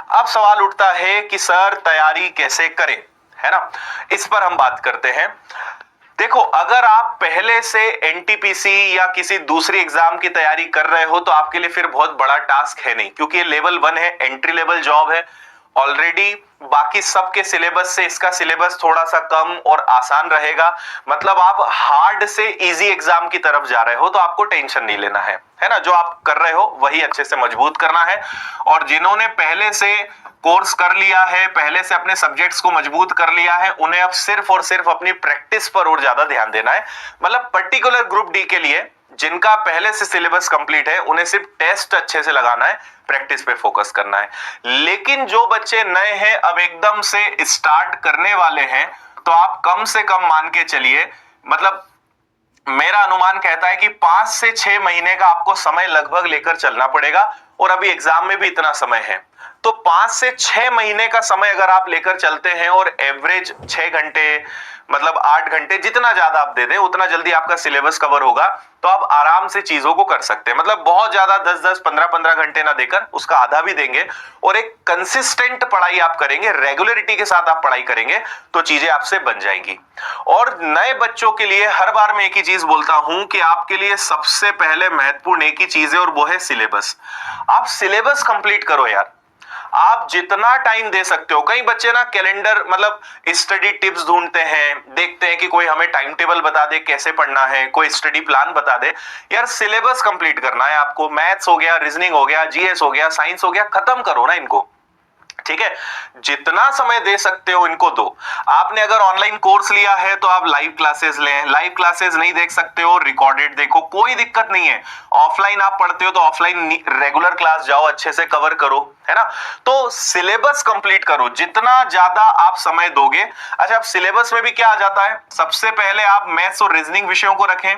अब सवाल उठता है कि सर तैयारी कैसे करें, है ना। इस पर हम बात करते हैं। देखो, अगर आप पहले से एनटीपीसी या किसी दूसरी एग्जाम की तैयारी कर रहे हो तो आपके लिए फिर बहुत बड़ा टास्क है नहीं, क्योंकि ये लेवल 1 है, एंट्री लेवल जॉब है ऑलरेडी। बाकी सबके सिलेबस से इसका सिलेबस थोड़ा सा कम और आसान रहेगा। मतलब आप हार्ड से इजी एग्जाम की तरफ जा रहे हो तो आपको टेंशन नहीं लेना है ना। जो आप कर रहे हो वही अच्छे से मजबूत करना है। और जिन्होंने पहले से कोर्स कर लिया है, पहले से अपने सब्जेक्ट्स को मजबूत कर लिया है, उन्हें अब सिर्फ और सिर्फ अपनी प्रैक्टिस पर और ज्यादा ध्यान देना है। मतलब पर्टिकुलर ग्रुप डी के लिए जिनका पहले से सिलेबस कंप्लीट है उन्हें सिर्फ टेस्ट अच्छे से लगाना है, प्रैक्टिस पे फोकस करना है। लेकिन जो बच्चे नए हैं, अब एकदम से स्टार्ट करने वाले हैं, तो आप कम से कम मान के चलिए, मतलब मेरा अनुमान कहता है कि 5 से 6 महीने का आपको समय लगभग लेकर चलना पड़ेगा। और अभी एग्जाम में भी इतना समय है, तो 5 से 6 महीने का समय अगर आप लेकर चलते हैं और एवरेज 6 घंटे मतलब 8 घंटे, जितना ज्यादा आप दे दें उतना जल्दी आपका सिलेबस कवर होगा, तो आप आराम से चीजों को कर सकते हैं। मतलब बहुत ज्यादा 10-10, 15-15 घंटे ना देकर उसका आधा भी देंगे और एक कंसिस्टेंट पढ़ाई आप करेंगे, रेगुलरिटी के साथ आप पढ़ाई करेंगे, तो चीजें आपसे बन जाएंगी। और नए बच्चों के लिए हर बार मैं एक ही चीज बोलता हूं कि आपके लिए सबसे पहले महत्वपूर्ण एक ही चीज है और वो है सिलेबस। आप सिलेबस कंप्लीट करो यार। आप जितना टाइम दे सकते हो। कई बच्चे ना कैलेंडर मतलब स्टडी टिप्स ढूंढते हैं, देखते हैं कि कोई हमें टाइम टेबल बता दे कैसे पढ़ना है, कोई स्टडी प्लान बता दे। यार सिलेबस कंप्लीट करना है आपको। मैथ्स हो गया, रीजनिंग हो गया, जीएस हो गया, साइंस हो गया, खत्म करो ना इनको। ठीक है, जितना समय दे सकते हो इनको दो। आपने अगर ऑनलाइन कोर्स लिया है तो आप लाइव क्लासेस लें, लाइव क्लासेस नहीं देख सकते हो रिकॉर्डेड देखो, कोई दिक्कत नहीं है। ऑफलाइन आप पढ़ते हो तो ऑफलाइन रेगुलर क्लास जाओ, अच्छे से कवर करो, है ना। तो सिलेबस कंप्लीट करो जितना ज्यादा आप समय दोगे। अच्छा, अब सिलेबस में भी क्या आ जाता है, सबसे पहले आप मैथ्स और रीजनिंग विषयों को रखें,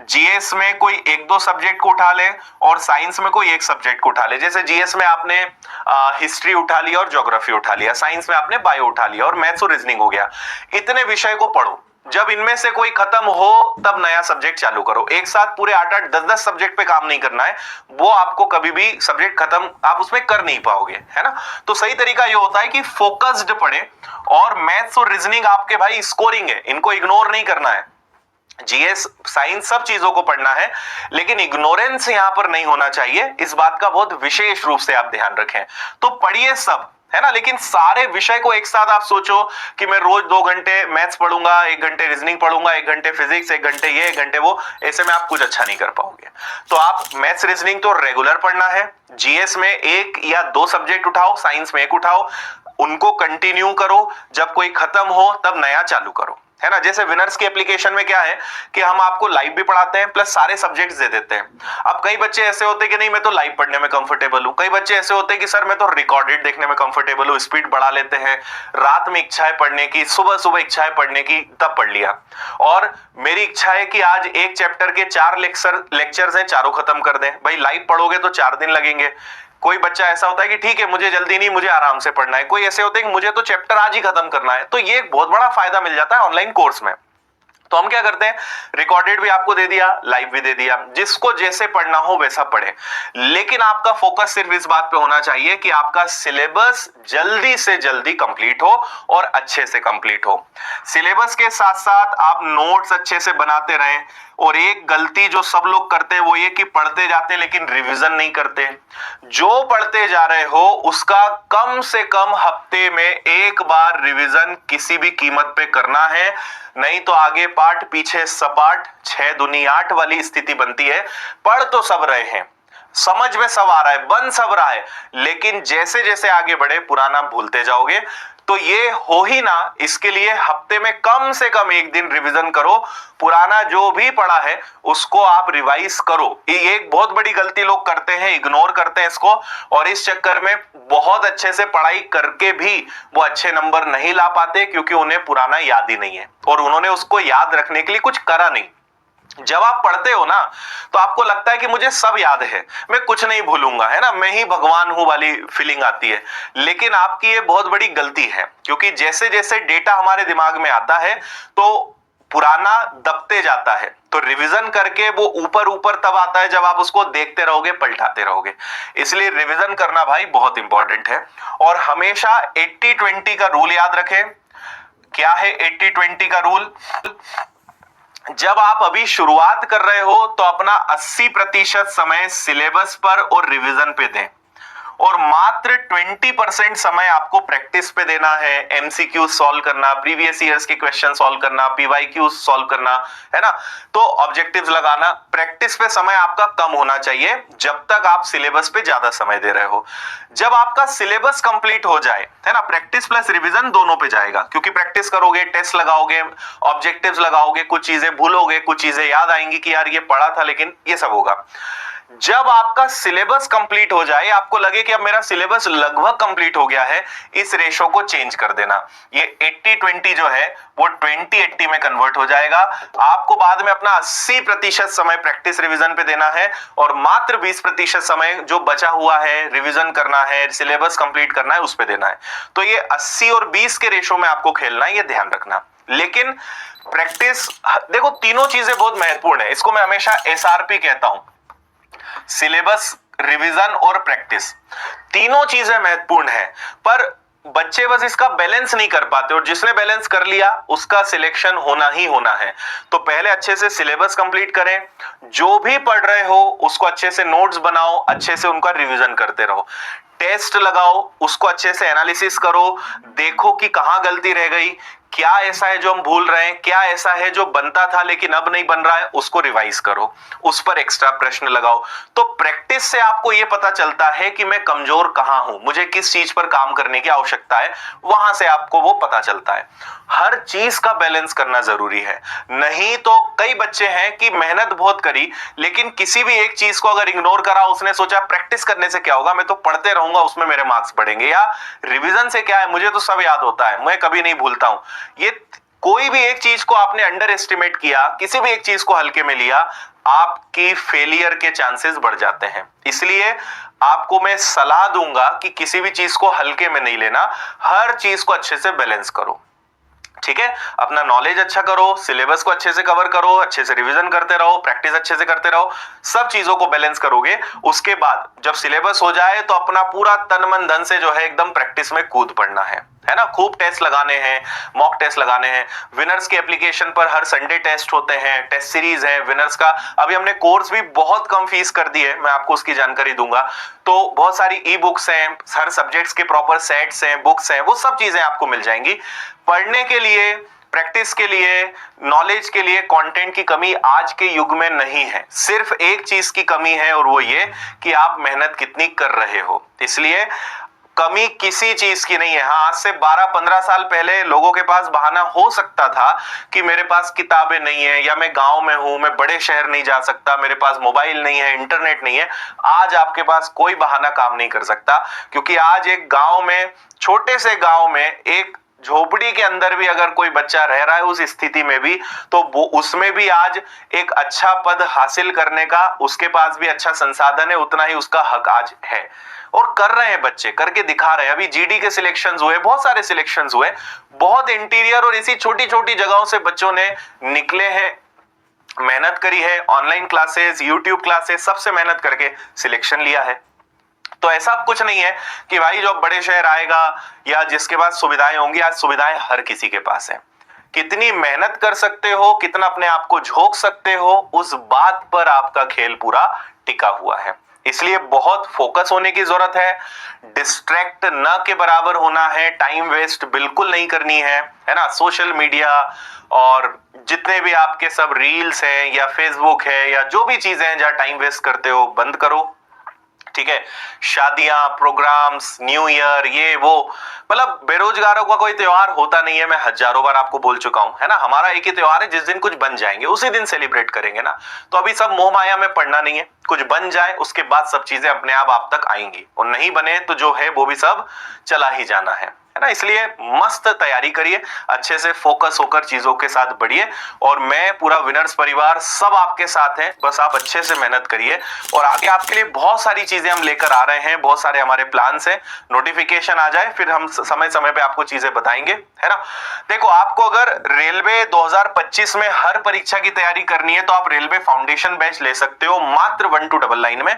जीएस में कोई 1-2 सब्जेक्ट को उठा ले और साइंस में कोई एक सब्जेक्ट को उठा ले। जैसे जीएस में आपने हिस्ट्री उठा लिया और ज्योग्राफी उठा लिया, साइंस में आपने बायो उठा लिया और मैथ्स और रीजनिंग हो गया। इतने विषय को पढ़ो। जब इनमें से कोई खत्म हो तब नया सब्जेक्ट चालू करो। एक साथ पूरे 8-8, 10-10 सब्जेक्ट पे काम नहीं करना है, वो आपको कभी भी सब्जेक्ट खत्म आप उसमें कर नहीं पाओगे, है ना। तो सही तरीका ये होता है कि फोकस्ड पढ़े। और मैथ्स और रीजनिंग आपके भाई स्कोरिंग है, इनको इग्नोर नहीं करना है। जीएस, साइंस, सब चीजों को पढ़ना है, लेकिन इग्नोरेंस यहां पर नहीं होना चाहिए। इस बात का बहुत विशेष रूप से आप ध्यान रखें। तो पढ़िए सब, है ना, लेकिन सारे विषय को एक साथ आप सोचो कि मैं रोज 2 घंटे मैथ्स पढ़ूंगा, 1 घंटे रीजनिंग पढ़ूंगा, 1 घंटे फिजिक्स, 1 घंटे ये, 1 घंटे वो, ऐसे में आप कुछ अच्छा नहीं कर पाओगे। तो आप मैथ्स रीजनिंग तो रेगुलर पढ़ना है। जीएस में 1 या 2 सब्जेक्ट उठाओ, साइंस में 1 उठाओ, उनको कंटिन्यू करो। जब कोई खत्म हो तब नया चालू करो, है ना। जैसे विनर्स की एप्लीकेशन में क्या है कि हम आपको लाइव भी पढ़ाते हैं प्लस सारे सब्जेक्ट्स दे देते हैं। अब कई बच्चे ऐसे होते हैं कि नहीं मैं तो लाइव पढ़ने में कंफर्टेबल हूं, कई बच्चे ऐसे होते हैं कि सर मैं तो रिकॉर्डेड देखने में कंफर्टेबल हूं, स्पीड बढ़ा लेते हैं, रात में इच्छा है पढ़ने की, सुबह सुबह इच्छा है पढ़ने की, तब पढ़ लिया। और मेरी इच्छा है कि आज एक चैप्टर के 4 लेक्चर्स हैं, चारों खत्म कर दें। भाई लाइव पढ़ोगे तो 4 दिन लगेंगे। कोई बच्चा ऐसा होता है कि ठीक है मुझे जल्दी नहीं, मुझे आराम से पढ़ना है। कोई ऐसे होते हैं कि मुझे तो चैप्टर आज ही खत्म करना है। तो ये एक बहुत बड़ा फायदा मिल जाता है ऑनलाइन कोर्स में। तो हम क्या करते हैं, रिकॉर्डेड भी आपको दे दिया, लाइव भी दे दिया, जिसको जैसे पढ़ना हो वैसा पढ़े। लेकिन आपका फोकस सिर्फ इस बात पे होना चाहिए कि आपका सिलेबस जल्दी से जल्दी कंप्लीट हो और अच्छे से कंप्लीट हो। सिलेबस के साथ साथ आप नोट्स अच्छे से बनाते रहें। और एक गलती जो सब लोग करते हैं वो ये कि पढ़ते जाते हैं लेकिन रिवीजन नहीं करते। जो पढ़ते जा रहे हो उसका कम से कम हफ्ते में 1 बार रिवीजन किसी भी कीमत पे करना है, नहीं तो आगे पाठ पीछे सपाट, 6 दूनी 8 वाली स्थिति बनती है। पढ़ तो सब रहे हैं, समझ में सब आ रहा है, बन सब रहा है, लेकिन जैसे जैसे आगे बढ़े पुराना भूलते जाओगे। तो ये हो ही ना, इसके लिए हफ्ते में कम से कम 1 दिन रिवीजन करो। पुराना जो भी पढ़ा है उसको आप रिवाइज करो। ये एक बहुत बड़ी गलती लोग करते हैं, इग्नोर करते हैं इसको, और इस चक्कर में बहुत अच्छे से पढ़ाई करके भी वो अच्छे नंबर नहीं ला पाते, क्योंकि उन्हें पुराना याद ही नहीं है और उन्होंने उसको याद रखने के लिए कुछ करा नहीं। जब आप पढ़ते हो ना तो आपको लगता है कि मुझे सब याद है, मैं कुछ नहीं भूलूंगा, है ना, मैं ही भगवान हूं वाली फीलिंग आती है। लेकिन आपकी ये बहुत बड़ी गलती है, क्योंकि जैसे जैसे डेटा हमारे दिमाग में आता है तो पुराना दबते जाता है। तो रिवीजन करके वो ऊपर ऊपर तब आता है जब आप उसको देखते रहोगे, पलटाते रहोगे। इसलिए रिवीजन करना भाई बहुत इंपॉर्टेंट है। और हमेशा 80-20 का रूल याद रखें। क्या है 80-20 का रूल? जब आप अभी शुरुआत कर रहे हो तो अपना 80% समय सिलेबस पर और रिवीजन पे दें, और मात्र 20% समय आपको प्रैक्टिस पे देना है। एमसीक्यू सॉल्व करना, प्रीवियस ईयर्स के क्वेश्चन सॉल्व करना, पीवाईक्यू सॉल्व करना, है ना। तो ऑब्जेक्टिव्स लगाना, प्रैक्टिस पे समय आपका कम होना चाहिए जब तक आप सिलेबस पे ज्यादा समय दे रहे हो। जब आपका सिलेबस कंप्लीट हो जाए, है ना, प्रैक्टिस प्लस रिवीजन दोनों पे जाएगा, क्योंकि प्रैक्टिस करोगे, टेस्ट लगाओगे, ऑब्जेक्टिव्स लगाओगे, कुछ चीजें भूलोगे, कुछ चीजें याद आएंगी कि यार ये पढ़ा था, लेकिन ये सब होगा। जब आपका सिलेबस कंप्लीट हो जाए, आपको लगे कि अब मेरा सिलेबस लगभग कंप्लीट हो गया है, इस रेशो को चेंज कर देना। ये 80-20 जो है वो 20-80 में कन्वर्ट हो जाएगा। आपको बाद में अपना 80% समय प्रैक्टिस रिवीजन पे देना है, और मात्र 20% समय जो बचा हुआ है, रिवीजन करना है, सिलेबस कंप्लीट करना है, उस पे देना है। तो ये 80 और 20 के रेशो में आपको खेलना है, ये ध्यान रखना। लेकिन प्रैक्टिस, देखो तीनों चीजें बहुत महत्वपूर्ण है, इसको मैं हमेशा एसआरपी कहता हूं। सिलेबस, रिवीजन और प्रैक्टिस, तीनों चीजें महत्वपूर्ण है, पर बच्चे बस इसका बैलेंस नहीं कर पाते, और जिसने बैलेंस कर लिया उसका सिलेक्शन होना ही होना है। तो पहले अच्छे से सिलेबस कंप्लीट करें, जो भी पढ़ रहे हो उसको अच्छे से नोट्स बनाओ, अच्छे से उनका रिवीजन करते रहो, टेस्ट लगाओ, उसको अच्छे से एनालिसिस करो, देखो कि कहां गलती रह गई, क्या ऐसा है जो हम भूल रहे हैं, क्या ऐसा है जो बनता था लेकिन अब नहीं बन रहा है, उसको रिवाइज करो, उस पर एक्स्ट्रा प्रश्न लगाओ। तो प्रैक्टिस से आपको यह पता चलता है कि मैं कमजोर कहां हूं, मुझे किस चीज पर काम करने की आवश्यकता है, वहां से आपको वो पता चलता है। हर चीज का बैलेंस करना जरूरी है। नहीं तो कई बच्चे हैं कि मेहनत बहुत करी, लेकिन किसी भी एक चीज को अगर इग्नोर करा, उसने सोचा प्रैक्टिस करने से क्या होगा, मैं तो पढ़ते रहूंगा, उसमें मेरे मार्क्स बढ़ेंगे, या रिवीजन से क्या है, मुझे तो सब याद होता है, मैं कभी नहीं भूलता हूं। ये कोई भी एक चीज को आपने अंडर एस्टिमेट किया, किसी भी एक चीज को हल्के में लिया, आपकी फेलियर के चांसेस बढ़ जाते हैं। इसलिए आपको मैं सलाह दूंगा कि किसी भी चीज को हल्के में नहीं लेना, हर चीज को अच्छे से बैलेंस करो। ठीक है, अपना नॉलेज अच्छा करो, सिलेबस को अच्छे से कवर करो, अच्छे से रिवीजन करते रहो, प्रैक्टिस अच्छे से करते रहो, सब चीजों को बैलेंस करोगे। उसके बाद जब सिलेबस हो जाए तो अपना पूरा तन मन धन से जो है एकदम प्रैक्टिस में कूद पड़ना है ना। खूब टेस्ट लगाने हैं, मॉक टेस्ट लगाने हैं। विनर्स के एप्लीकेशन पर हर संडे टेस्ट होते हैं, टेस्ट सीरीज है विनर्स का। अभी हमने कोर्स भी बहुत कम फीस कर दी है, मैं आपको उसकी जानकारी दूंगा। तो बहुत सारी ई बुक्स हैं, हर सब्जेक्ट्स के प्रॉपर सेट्स हैं, बुक्स हैं, वो सब चीजें आपको मिल जाएंगी। पढ़ने के लिए, प्रैक्टिस के लिए, नॉलेज के लिए कंटेंट की कमी आज के युग में नहीं है। सिर्फ एक चीज की कमी है, और वो ये कि आप मेहनत कितनी कर रहे हो। इसलिए कमी किसी चीज की नहीं है। हाँ, आज से 12-15 साल पहले लोगों के पास बहाना हो सकता था कि मेरे पास किताबें नहीं है, या मैं गांव में हूं, मैं बड़े शहर नहीं जा सकता, मेरे पास मोबाइल नहीं है, इंटरनेट नहीं है। आज आपके पास कोई बहाना काम नहीं कर सकता, क्योंकि आज एक गांव में, छोटे से गांव में, एक झोपड़ी के अंदर भी अगर कोई बच्चा रह रहा है उस स्थिति में भी, तो वो उसमें भी आज एक अच्छा पद हासिल करने का उसके पास भी अच्छा संसाधन है, उतना ही उसका हक आज है। और कर रहे हैं बच्चे, करके दिखा रहे हैं। अभी जीडी के सिलेक्शंस हुए, बहुत सारे सिलेक्शंस हुए, बहुत इंटीरियर और इसी छोटी छोटी जगहों से बच्चों ने निकले हैं, मेहनत करी है, ऑनलाइन क्लासेस, यूट्यूब क्लासेस, सबसे मेहनत करके सिलेक्शन लिया है। तो ऐसा कुछ नहीं है कि भाई जो बड़े शहर आएगा या जिसके पास सुविधाएं होंगी, आज सुविधाएं हर किसी के पास है। कितनी मेहनत कर सकते हो, कितना अपने आप को झोंक सकते हो, उस बात पर आपका खेल पूरा टिका हुआ है। इसलिए बहुत फोकस होने की जरूरत है, डिस्ट्रैक्ट न के बराबर होना है, टाइम वेस्ट बिल्कुल नहीं करनी है ना। सोशल मीडिया और जितने भी आपके सब रील्स हैं या फेसबुक है या जो भी चीजें हैं जहां टाइम वेस्ट करते हो, बंद करो। ठीक है, शादियां, प्रोग्राम्स, न्यू ईयर, ये वो, मतलब बेरोजगारों का कोई त्योहार होता नहीं है, मैं हजारों बार आपको बोल चुका हूं, है ना। हमारा एक ही त्योहार है, जिस दिन कुछ बन जाएंगे उसी दिन सेलिब्रेट करेंगे ना। तो अभी सब मोह माया में पड़ना नहीं है, कुछ बन जाए उसके बाद सब चीजें अपने आप तक आएंगी, और नहीं बने तो जो है वो भी सब चला ही जाना है ना। इसलिए मस्त तैयारी करिए, अच्छे से फोकस होकर चीजों के साथ बढ़िए, और मैं पूरा विनर्स परिवार सब आपके साथ है। बस आप अच्छे से मेहनत करिए, और आगे आपके लिए बहुत सारी चीजें हम लेकर आ रहे हैं, बहुत सारे हमारे प्लान्स हैं। नोटिफिकेशन आ जाए फिर हम समय समय पे आपको चीजें बताएंगे, है ना। देखो, आपको अगर रेलवे 2025 में हर परीक्षा की तैयारी करनी है तो आप रेलवे फाउंडेशन बैच ले सकते हो, मात्र 1299 में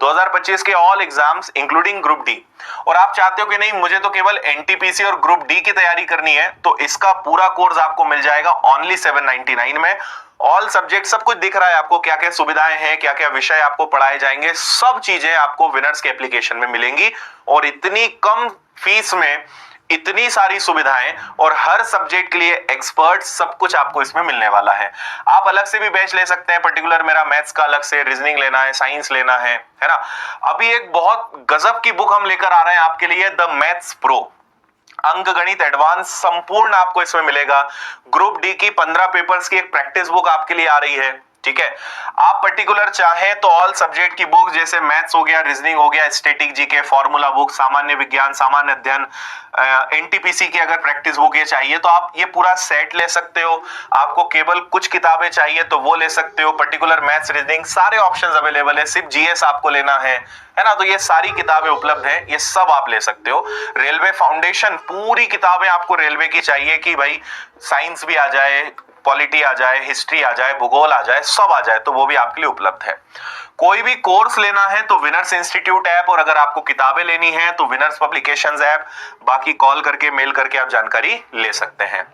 2025 के all exams including group D. और आप चाहते हो कि नहीं मुझे तो केवल एनटीपीसी और ग्रुप डी की तैयारी करनी है, तो इसका पूरा कोर्स आपको मिल जाएगा ओनली 799 में। ऑल सब्जेक्ट सब कुछ दिख रहा है आपको, क्या क्या सुविधाएं हैं, क्या क्या विषय आपको पढ़ाए जाएंगे, सब चीजें आपको विनर्स के एप्लीकेशन में मिलेंगी। और इतनी कम फीस में इतनी सारी सुविधाएं और हर सब्जेक्ट के लिए एक्सपर्ट, सब कुछ आपको इसमें मिलने वाला है। आप अलग से भी बैच ले सकते हैं, पर्टिकुलर मेरा मैथ्स का अलग से, रीजनिंग लेना है, साइंस लेना है ना। अभी एक बहुत गजब की बुक हम लेकर आ रहे हैं आपके लिए, द मैथ्स प्रो, अंक गणित एडवांस संपूर्ण आपको इसमें मिलेगा। ग्रुप डी की 15 पेपर्स की एक प्रैक्टिस बुक आपके लिए आ रही है, ठीक है। आप पर्टिकुलर चाहें तो ऑल सब्जेक्ट की बुक जैसे मैथ्स हो गया, रीजनिंग हो गया, स्टैटिक जीके, फॉर्मूला बुक, सामान्य विज्ञान, सामान्य अध्ययन, एनटीपीसी की अगर प्रैक्टिस बुक ये चाहिए तो आप ये पूरा सेट ले सकते हो। आपको केवल कुछ किताबें चाहिए तो वो ले सकते हो, पर्टिकुलर मैथ्स, रीजनिंग, सारे ऑप्शंस अवेलेबल है। सिर्फ जीएस आपको लेना है ना, तो ये सारी किताबें उपलब्ध है, ये सब आप ले सकते हो। रेलवे फाउंडेशन पूरी किताबें आपको रेलवे की चाहिए कि भाई साइंस भी आ जाए, पॉलिटी आ जाए, हिस्ट्री आ जाए, भूगोल आ जाए, सब आ जाए, तो वो भी आपके लिए उपलब्ध है। कोई भी कोर्स लेना है तो विनर्स इंस्टीट्यूट ऐप, और अगर आपको किताबें लेनी है तो विनर्स पब्लिकेशंस ऐप। बाकी कॉल करके, मेल करके आप जानकारी ले सकते हैं।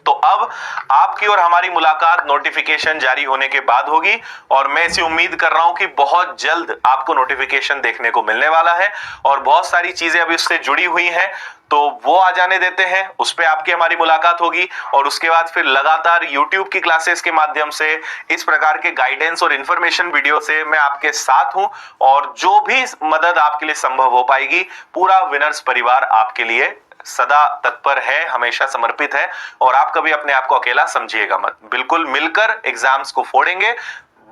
तो अब आपकी और हमारी मुलाकात नोटिफिकेशन जारी होने के बाद होगी, और मैं इसी उम्मीद कर रहा हूं कि बहुत जल्द आपको नोटिफिकेशन देखने को मिलने वाला है। और बहुत सारी चीजें अभी उससे जुड़ी हुई हैं, तो वो आ जाने देते हैं, उस पे आपकी हमारी मुलाकात होगी। और उसके बाद फिर लगातार YouTube की क्लासेस के माध्यम से, इस प्रकार के गाइडेंस और इंफॉर्मेशन वीडियो से मैं आपके साथ हूं, और जो भी मदद आपके लिए संभव हो पाएगी, पूरा विनर्स परिवार आपके लिए सदा तत्पर है, हमेशा समर्पित है। और आप कभी अपने आप को अकेला समझिएगा मत, बिल्कुल मिलकर एग्जाम्स को फोड़ेंगे।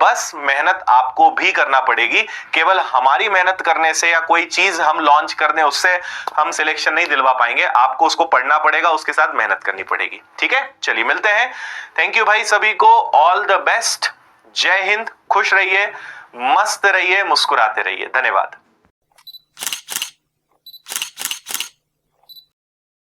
बस मेहनत आपको भी करना पड़ेगी, केवल हमारी मेहनत करने से या कोई चीज हम लॉन्च करने उससे हम सिलेक्शन नहीं दिलवा पाएंगे। आपको उसको पढ़ना पड़ेगा, उसके साथ मेहनत करनी पड़ेगी, ठीक है। चलिए मिलते हैं। थैंक यू भाई सभी को, ऑल द बेस्ट, जय हिंद, खुश रहिए, मस्त रहिए, मुस्कुराते रहिए, धन्यवाद।